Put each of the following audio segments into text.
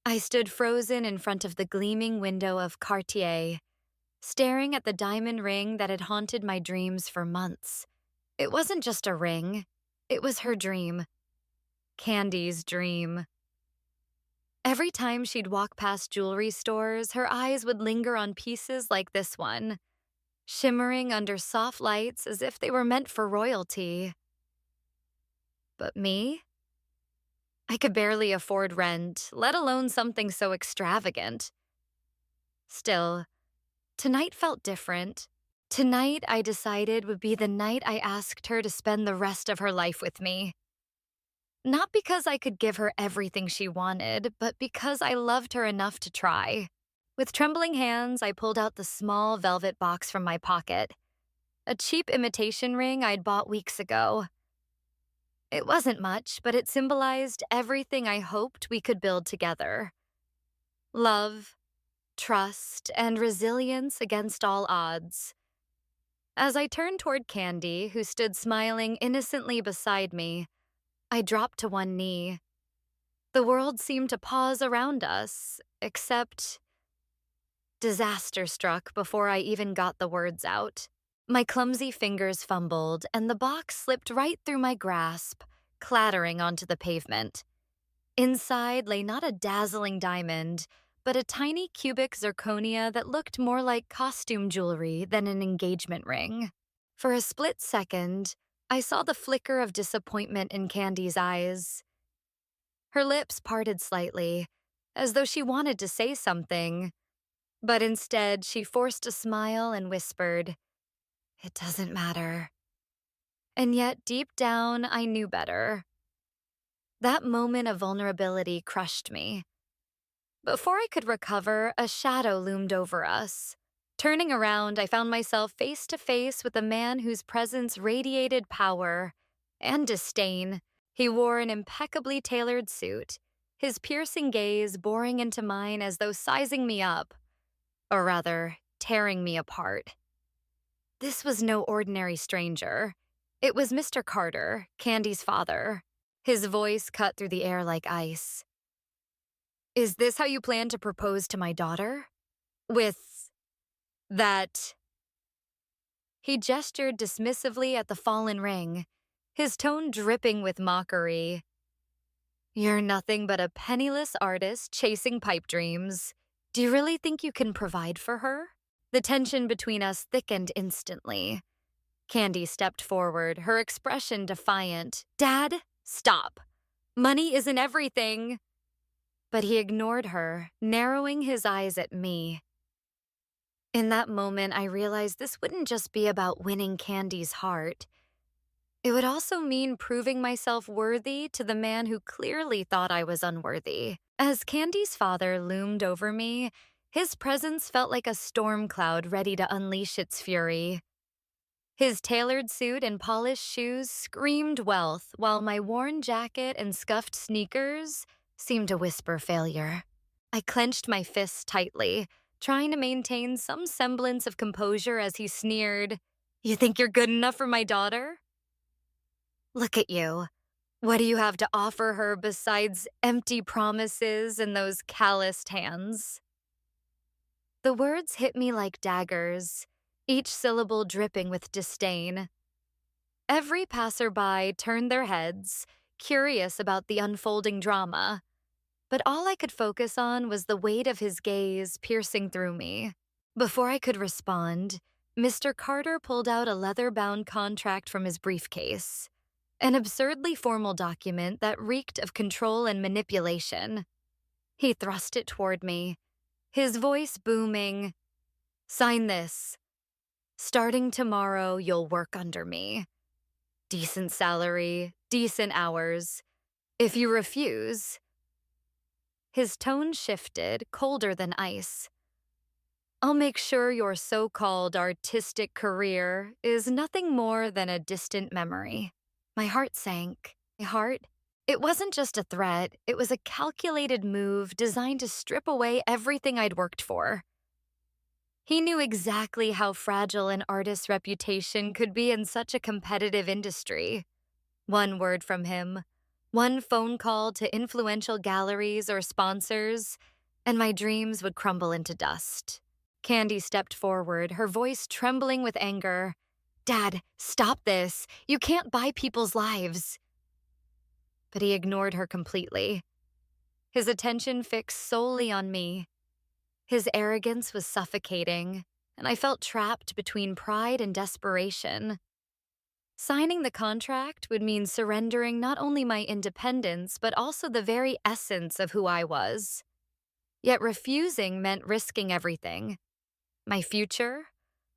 I stood frozen in front of the gleaming window of Cartier, staring at the diamond ring that had haunted my dreams for months. It wasn't just a ring, it was her dream. Candy's dream. Every time she'd walk past jewelry stores, her eyes would linger on pieces like this one, shimmering under soft lights as if they were meant for royalty. But me? I could barely afford rent, let alone something so extravagant. Still, tonight felt different. Tonight, I decided, would be the night I asked her to spend the rest of her life with me. Not because I could give her everything she wanted, but because I loved her enough to try. With trembling hands, I pulled out the small velvet box from my pocket, a cheap imitation ring I'd bought weeks ago. It wasn't much, but it symbolized everything I hoped we could build together. Love, trust, and resilience against all odds. As I turned toward Candy, who stood smiling innocently beside me, I dropped to one knee. The world seemed to pause around us, except disaster struck before I even got the words out. My clumsy fingers fumbled, and the box slipped right through my grasp, clattering onto the pavement. Inside lay not a dazzling diamond, but a tiny cubic zirconia that looked more like costume jewelry than an engagement ring. For a split second, I saw the flicker of disappointment in Candy's eyes. Her lips parted slightly, as though she wanted to say something, but instead she forced a smile and whispered, "It doesn't matter." And yet, deep down, I knew better. That moment of vulnerability crushed me. Before I could recover, a shadow loomed over us. Turning around, I found myself face to face with a man whose presence radiated power and disdain. He wore an impeccably tailored suit, his piercing gaze boring into mine as though sizing me up, or rather, tearing me apart. This was no ordinary stranger. It was Mr. Carter, Candy's father. His voice cut through the air like ice. "Is this how you plan to propose to my daughter? With that?" He gestured dismissively at the fallen ring, his tone dripping with mockery. "You're nothing but a penniless artist chasing pipe dreams. Do you really think you can provide for her?" The tension between us thickened instantly. Candy stepped forward, her expression defiant. "Dad, stop. Money isn't everything." But he ignored her, narrowing his eyes at me. In that moment, I realized this wouldn't just be about winning Candy's heart. It would also mean proving myself worthy to the man who clearly thought I was unworthy. As Candy's father loomed over me, his presence felt like a storm cloud ready to unleash its fury. His tailored suit and polished shoes screamed wealth, while my worn jacket and scuffed sneakers seemed to whisper failure. I clenched my fists tightly, trying to maintain some semblance of composure as he sneered, "You think you're good enough for my daughter? Look at you. What do you have to offer her besides empty promises and those calloused hands?" The words hit me like daggers, each syllable dripping with disdain. Every passerby turned their heads, curious about the unfolding drama, but all I could focus on was the weight of his gaze piercing through me. Before I could respond, Mr. Carter pulled out a leather-bound contract from his briefcase, an absurdly formal document that reeked of control and manipulation. He thrust it toward me, his voice booming, "Sign this. Starting tomorrow, you'll work under me. Decent salary, decent hours. If you refuse..." His tone shifted, colder than ice. "I'll make sure your so-called artistic career is nothing more than a distant memory." My heart sank. It wasn't just a threat, it was a calculated move designed to strip away everything I'd worked for. He knew exactly how fragile an artist's reputation could be in such a competitive industry. One word from him, One phone call to influential galleries or sponsors, and my dreams would crumble into dust. Candy stepped forward, her voice trembling with anger. Dad, stop this. You can't buy people's lives. But he ignored her completely, his attention fixed solely on me. His arrogance was suffocating, and I felt trapped between pride and desperation. Signing the contract would mean surrendering not only my independence, but also the very essence of who I was. Yet refusing meant risking everything: my future,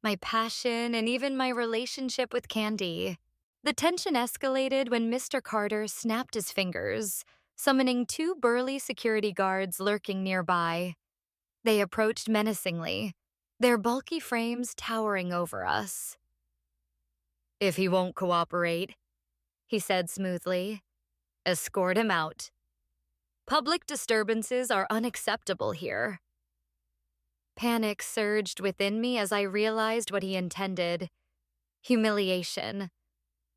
my passion, and even my relationship with Candy. The tension escalated when Mr. Carter snapped his fingers, summoning two burly security guards lurking nearby. They approached menacingly, their bulky frames towering over us. "If he won't cooperate," he said smoothly, "escort him out. Public disturbances are unacceptable here." Panic surged within me as I realized what he intended: humiliation.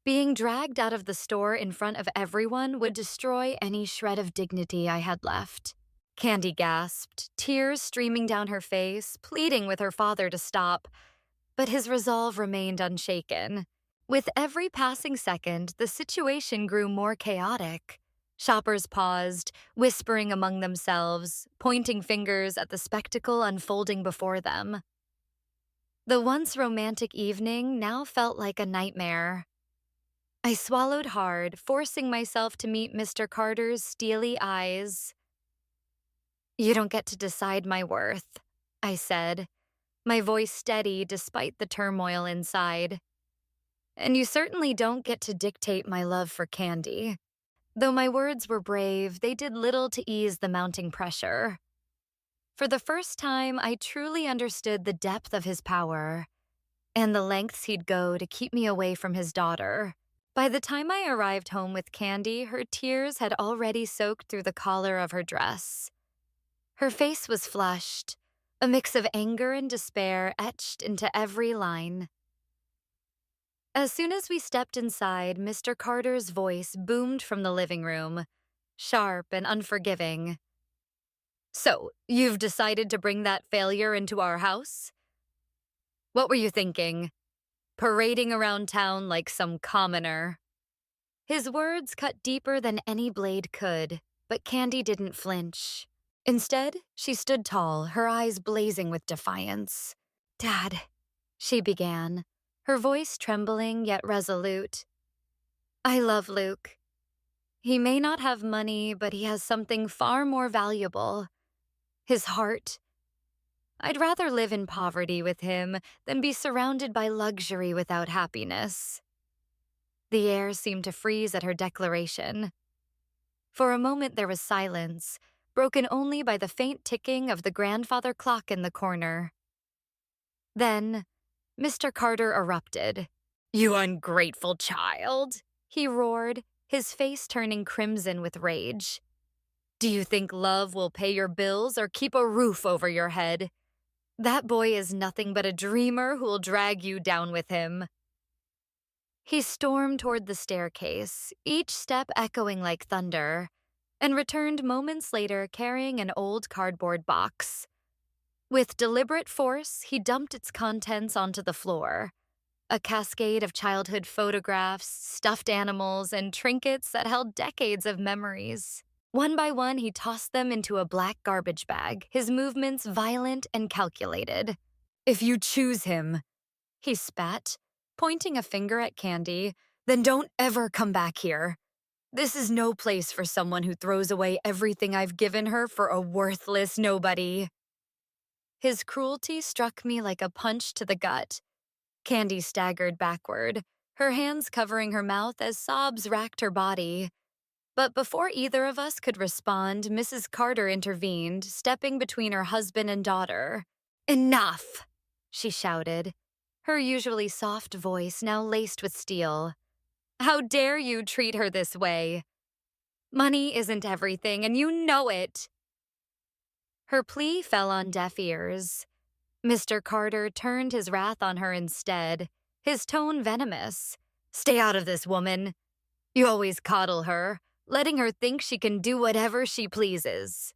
Being dragged out of the store in front of everyone would destroy any shred of dignity I had left. Candy gasped, tears streaming down her face, pleading with her father to stop, but his resolve remained unshaken. With every passing second, the situation grew more chaotic. Shoppers paused, whispering among themselves, pointing fingers at the spectacle unfolding before them. The once romantic evening now felt like a nightmare. I swallowed hard, forcing myself to meet Mr. Carter's steely eyes. "You don't get to decide my worth," I said, my voice steady despite the turmoil inside. "And you certainly don't get to dictate my love for Candy." Though my words were brave, they did little to ease the mounting pressure. For the first time, I truly understood the depth of his power and the lengths he'd go to keep me away from his daughter. By the time I arrived home with Candy, her tears had already soaked through the collar of her dress. Her face was flushed, a mix of anger and despair etched into every line. As soon as we stepped inside, Mr. Carter's voice boomed from the living room, sharp and unforgiving. "So, you've decided to bring that failure into our house? What were you thinking? Parading around town like some commoner?" His words cut deeper than any blade could, but Candy didn't flinch. Instead, she stood tall, her eyes blazing with defiance. "Dad," she began, her voice trembling yet resolute. "I love Luke. He may not have money, but he has something far more valuable: his heart. I'd rather live in poverty with him than be surrounded by luxury without happiness." The air seemed to freeze at her declaration. For a moment there was silence, broken only by the faint ticking of the grandfather clock in the corner. Then, Mr. Carter erupted. "You ungrateful child," he roared, his face turning crimson with rage. "Do you think love will pay your bills or keep a roof over your head? That boy is nothing but a dreamer who'll drag you down with him." He stormed toward the staircase, each step echoing like thunder, and returned moments later carrying an old cardboard box. With deliberate force, he dumped its contents onto the floor, a cascade of childhood photographs, stuffed animals, and trinkets that held decades of memories. One by one, he tossed them into a black garbage bag, his movements violent and calculated. "If you choose him," he spat, pointing a finger at Candy, "then don't ever come back here. This is no place for someone who throws away everything I've given her for a worthless nobody." His cruelty struck me like a punch to the gut. Candy staggered backward, her hands covering her mouth as sobs racked her body. But before either of us could respond, Mrs. Carter intervened, stepping between her husband and daughter. "Enough!" she shouted, her usually soft voice now laced with steel. "How dare you treat her this way? Money isn't everything, and you know it." Her plea fell on deaf ears. Mr. Carter turned his wrath on her instead, his tone venomous. "Stay out of this, woman. You always coddle her, letting her think she can do whatever she pleases.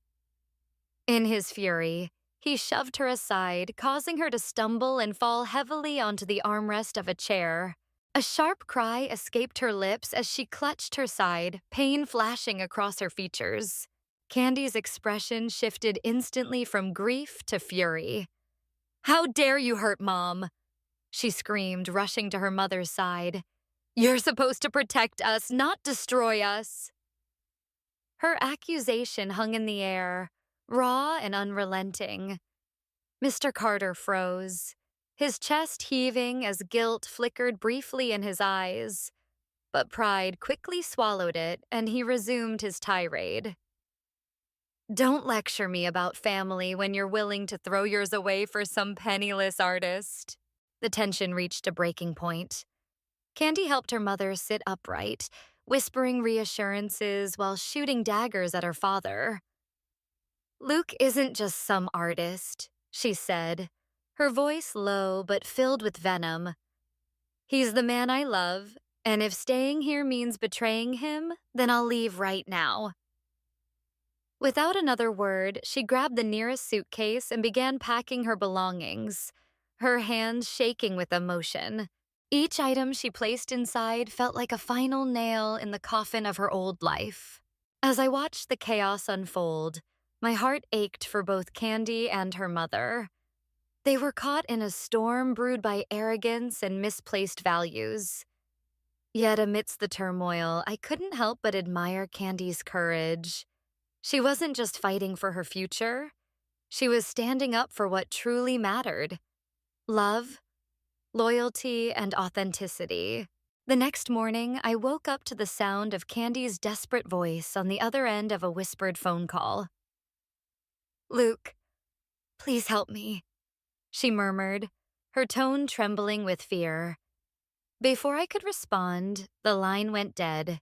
In his fury, he shoved her aside, causing her to stumble and fall heavily onto the armrest of a chair. A sharp cry escaped her lips as she clutched her side, pain flashing across her features. Candy's expression shifted instantly from grief to fury. "How dare you hurt Mom?" she screamed, rushing to her mother's side. "You're supposed to protect us, not destroy us." Her accusation hung in the air, raw and unrelenting. Mr. Carter froze, his chest heaving as guilt flickered briefly in his eyes. But pride quickly swallowed it, and he resumed his tirade. "Don't lecture me about family when you're willing to throw yours away for some penniless artist." The tension reached a breaking point. Candy helped her mother sit upright, whispering reassurances while shooting daggers at her father. "Luke isn't just some artist," she said, her voice low but filled with venom. "He's the man I love, and if staying here means betraying him, then I'll leave right now." Without another word, she grabbed the nearest suitcase and began packing her belongings, her hands shaking with emotion. Each item she placed inside felt like a final nail in the coffin of her old life. As I watched the chaos unfold, my heart ached for both Candy and her mother. They were caught in a storm brewed by arrogance and misplaced values. Yet amidst the turmoil, I couldn't help but admire Candy's courage. She wasn't just fighting for her future. She was standing up for what truly mattered: love, loyalty, and authenticity. The next morning, I woke up to the sound of Candy's desperate voice on the other end of a whispered phone call. "Luke, please help me," she murmured, her tone trembling with fear. Before I could respond, the line went dead.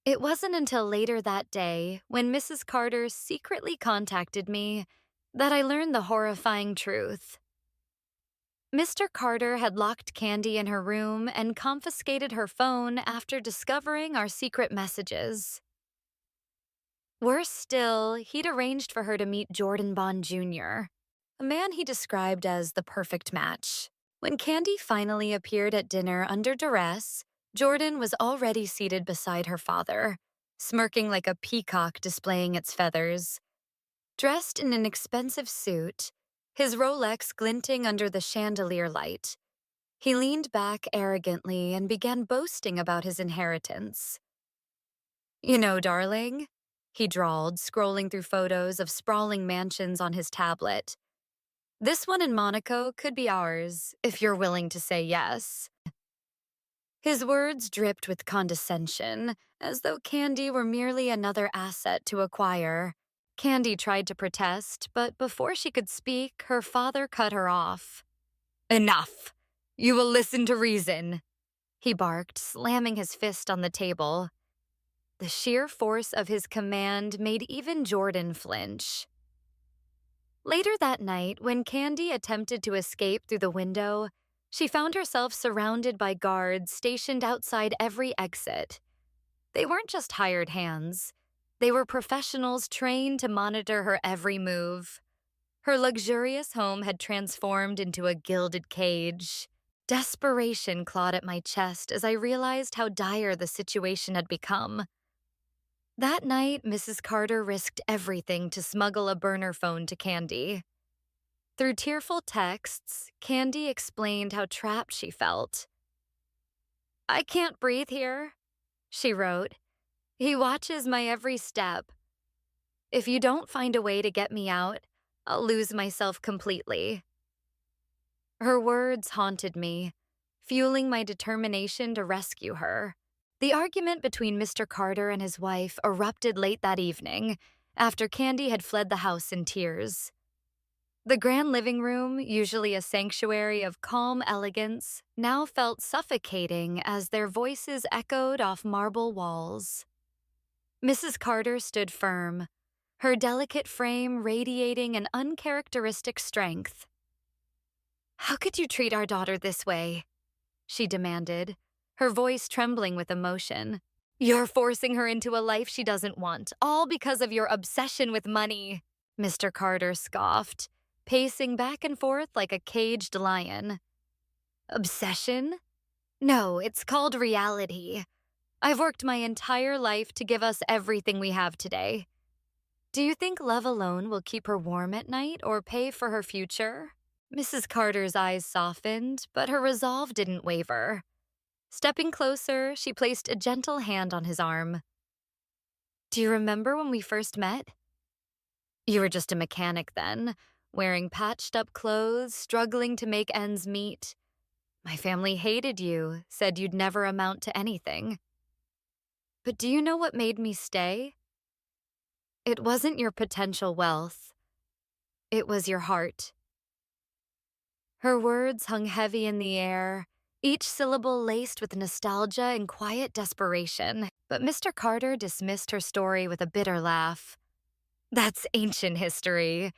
It wasn't until later that day, when Mrs. Carter secretly contacted me, that I learned the horrifying truth. Mr. Carter had locked Candy in her room and confiscated her phone after discovering our secret messages. Worse still, he'd arranged for her to meet Jordan Bond Jr., a man he described as the perfect match. When Candy finally appeared at dinner under duress, Jordan was already seated beside her father, smirking like a peacock displaying its feathers. Dressed in an expensive suit, his Rolex glinting under the chandelier light, he leaned back arrogantly and began boasting about his inheritance. "You know, darling," he drawled, scrolling through photos of sprawling mansions on his tablet, "this one in Monaco could be ours, if you're willing to say yes." His words dripped with condescension, as though Candy were merely another asset to acquire. Candy tried to protest, but before she could speak, her father cut her off. "Enough! You will listen to reason," he barked, slamming his fist on the table. The sheer force of his command made even Jordan flinch. Later that night, when Candy attempted to escape through the window, she found herself surrounded by guards stationed outside every exit. They weren't just hired hands. They were professionals trained to monitor her every move. Her luxurious home had transformed into a gilded cage. Desperation clawed at my chest as I realized how dire the situation had become. That night, Mrs. Carter risked everything to smuggle a burner phone to Candy. Through tearful texts, Candy explained how trapped she felt. "I can't breathe here," she wrote. "He watches my every step. If you don't find a way to get me out, I'll lose myself completely." Her words haunted me, fueling my determination to rescue her. The argument between Mr. Carter and his wife erupted late that evening, after Candy had fled the house in tears. The grand living room, usually a sanctuary of calm elegance, now felt suffocating as their voices echoed off marble walls. Mrs. Carter stood firm, her delicate frame radiating an uncharacteristic strength. "How could you treat our daughter this way?" she demanded, her voice trembling with emotion. You're forcing her into a life she doesn't want, all because of your obsession with money, Mr. Carter scoffed, pacing back and forth like a caged lion. Obsession? No, it's called reality. I've worked my entire life to give us everything we have today. Do you think love alone will keep her warm at night or pay for her future? Mrs. Carter's eyes softened, but her resolve didn't waver. Stepping closer, she placed a gentle hand on his arm. Do you remember when we first met? You were just a mechanic then, wearing patched up clothes, struggling to make ends meet. My family hated you, said you'd never amount to anything. But do you know what made me stay? It wasn't your potential wealth. It was your heart. Her words hung heavy in the air, each syllable laced with nostalgia and quiet desperation. But Mr. Carter dismissed her story with a bitter laugh. That's ancient history.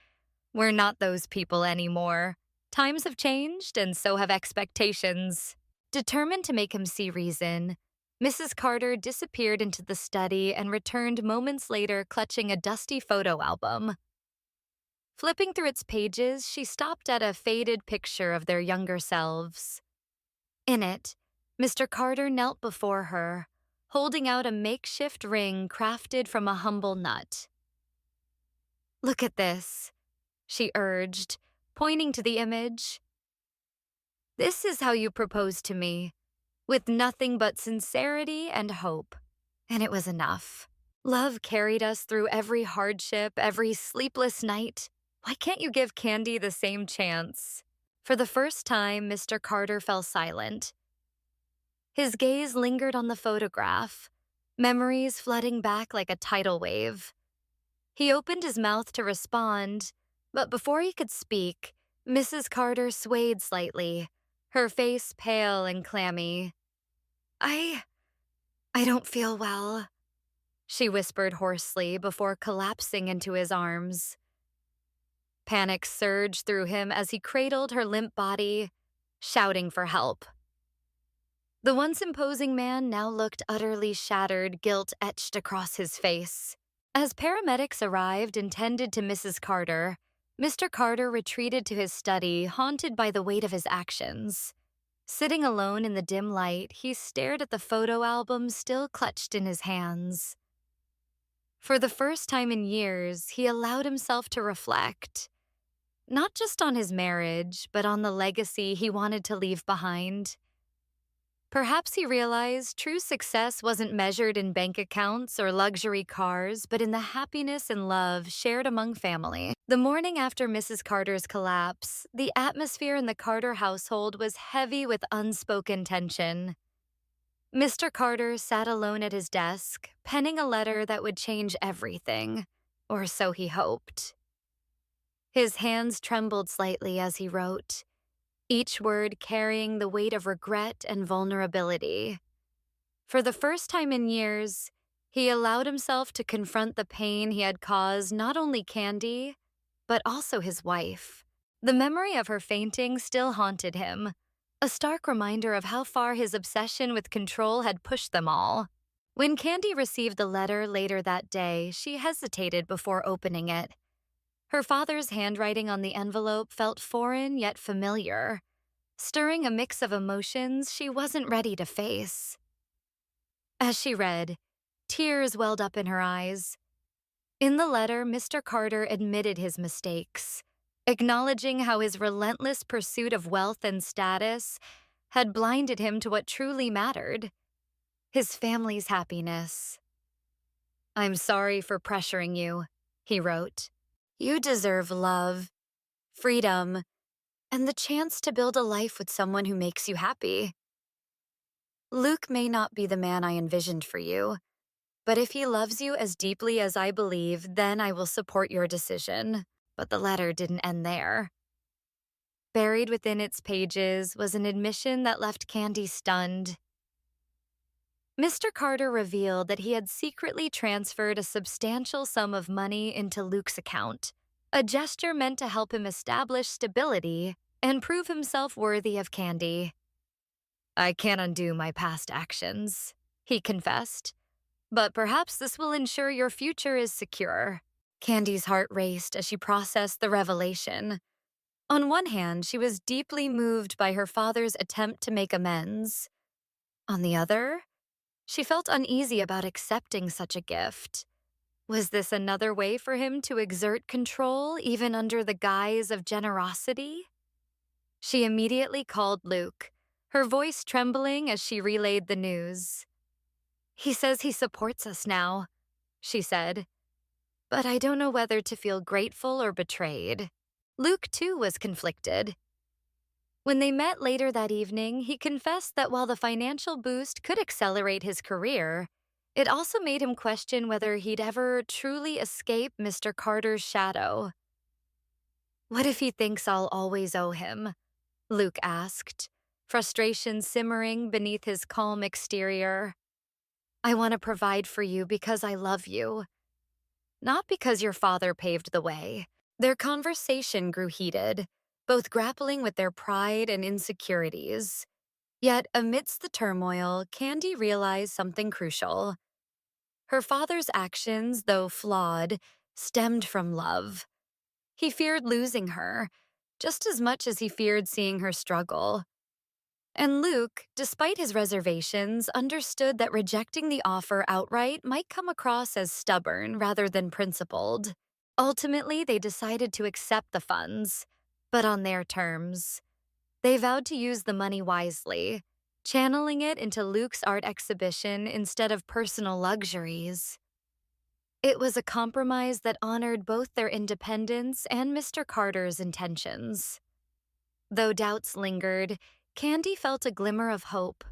We're not those people anymore. Times have changed, and so have expectations. Determined to make him see reason, Mrs. Carter disappeared into the study and returned moments later clutching a dusty photo album. Flipping through its pages, she stopped at a faded picture of their younger selves. In it, Mr. Carter knelt before her, holding out a makeshift ring crafted from a humble nut. Look at this, she urged, pointing to the image. This is how you proposed to me, with nothing but sincerity and hope. And it was enough. Love carried us through every hardship, every sleepless night. Why can't you give Candy the same chance? For the first time, Mr. Carter fell silent. His gaze lingered on the photograph, memories flooding back like a tidal wave. He opened his mouth to respond, but before he could speak, Mrs. Carter swayed slightly, her face pale and clammy. I don't feel well, she whispered hoarsely before collapsing into his arms. Panic surged through him as he cradled her limp body, shouting for help. The once imposing man now looked utterly shattered, guilt etched across his face. As paramedics arrived and tended to Mrs. Carter, Mr. Carter retreated to his study, haunted by the weight of his actions. Sitting alone in the dim light, he stared at the photo album still clutched in his hands. For the first time in years, he allowed himself to reflect, not just on his marriage, but on the legacy he wanted to leave behind. Perhaps he realized true success wasn't measured in bank accounts or luxury cars, but in the happiness and love shared among family. The morning after Mrs. Carter's collapse, the atmosphere in the Carter household was heavy with unspoken tension. Mr. Carter sat alone at his desk, penning a letter that would change everything, or so he hoped. His hands trembled slightly as he wrote, each word carrying the weight of regret and vulnerability. For the first time in years, he allowed himself to confront the pain he had caused not only Candy, but also his wife. The memory of her fainting still haunted him, a stark reminder of how far his obsession with control had pushed them all. When Candy received the letter later that day, she hesitated before opening it. Her father's handwriting on the envelope felt foreign yet familiar, stirring a mix of emotions she wasn't ready to face. As she read, tears welled up in her eyes. In the letter, Mr. Carter admitted his mistakes, acknowledging how his relentless pursuit of wealth and status had blinded him to what truly mattered, his family's happiness. I'm sorry for pressuring you, he wrote. You deserve love, freedom, and the chance to build a life with someone who makes you happy. Luke may not be the man I envisioned for you, but if he loves you as deeply as I believe, then I will support your decision. But the letter didn't end there. Buried within its pages was an admission that left Candy stunned. Mr. Carter revealed that he had secretly transferred a substantial sum of money into Luke's account, a gesture meant to help him establish stability and prove himself worthy of Candy. I can't undo my past actions, he confessed, But perhaps this will ensure your future is secure. Candy's heart raced as she processed the revelation. On one hand, she was deeply moved by her father's attempt to make amends. On the other, she felt uneasy about accepting such a gift. Was this another way for him to exert control, even under the guise of generosity? She immediately called Luke, her voice trembling as she relayed the news. "He says he supports us now," she said, "but I don't know whether to feel grateful or betrayed." Luke, too, was conflicted. When they met later that evening, he confessed that while the financial boost could accelerate his career, it also made him question whether he'd ever truly escape Mr. Carter's shadow. "What if he thinks I'll always owe him?" Luke asked, frustration simmering beneath his calm exterior. "I want to provide for you because I love you, not because your father paved the way." Their conversation grew heated, both grappling with their pride and insecurities. Yet, amidst the turmoil, Candy realized something crucial. Her father's actions, though flawed, stemmed from love. He feared losing her, just as much as he feared seeing her struggle. And Luke, despite his reservations, understood that rejecting the offer outright might come across as stubborn rather than principled. Ultimately, they decided to accept the funds, but on their terms. They vowed to use the money wisely, channeling it into Luke's art exhibition instead of personal luxuries. It was a compromise that honored both their independence and Mr. Carter's intentions. Though doubts lingered, Candy felt a glimmer of hope.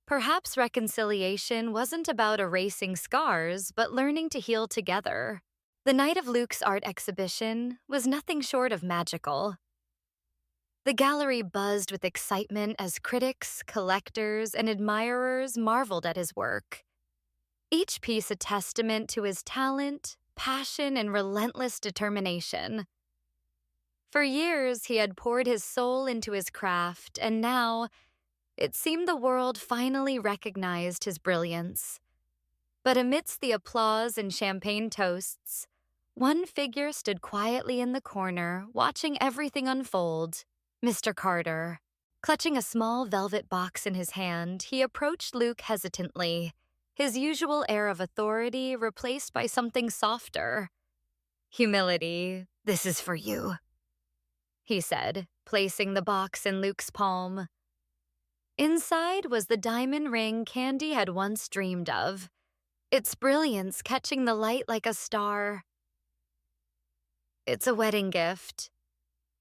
Perhaps reconciliation wasn't about erasing scars, but learning to heal together. The night of Luke's art exhibition was nothing short of magical. The gallery buzzed with excitement as critics, collectors, and admirers marveled at his work. Each piece a testament to his talent, passion, and relentless determination. For years, he had poured his soul into his craft, and now, it seemed the world finally recognized his brilliance. But amidst the applause and champagne toasts, one figure stood quietly in the corner, watching everything unfold: Mr. Carter. Clutching a small velvet box in his hand, he approached Luke hesitantly, his usual air of authority replaced by something softer. "Humility, this is for you," he said, placing the box in Luke's palm. Inside was the diamond ring Candy had once dreamed of, its brilliance catching the light like a star. "It's a wedding gift.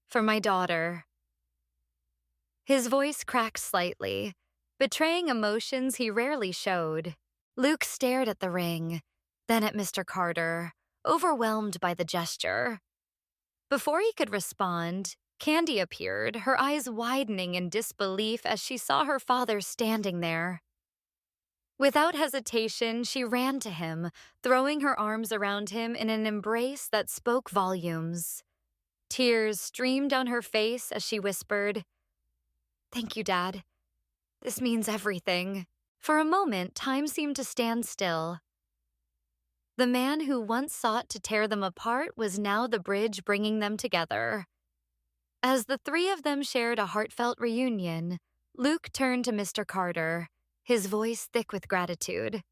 For my daughter." His voice cracked slightly, betraying emotions he rarely showed. Luke stared at the ring, then at Mr. Carter, overwhelmed by the gesture. Before he could respond, Candy appeared, her eyes widening in disbelief as she saw her father standing there. Without hesitation, she ran to him, throwing her arms around him in an embrace that spoke volumes. Tears streamed down her face as she whispered, "Thank you, Dad. This means everything." For a moment, time seemed to stand still. The man who once sought to tear them apart was now the bridge bringing them together. As the three of them shared a heartfelt reunion, Luke turned to Mr. Carter, his voice thick with gratitude.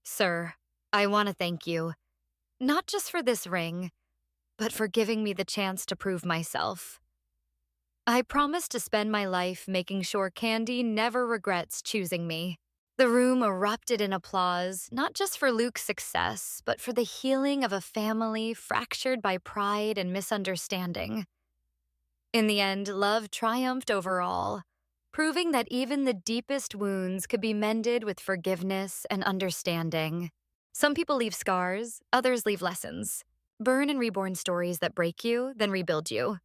"Sir, I want to thank you, not just for this ring, but for giving me the chance to prove myself. I promise to spend my life making sure Candy never regrets choosing me." The room erupted in applause, not just for Luke's success, but for the healing of a family fractured by pride and misunderstanding. In the end, love triumphed over all, proving that even the deepest wounds could be mended with forgiveness and understanding. Some people leave scars, others leave lessons. Burn and reborn stories that break you, then rebuild you.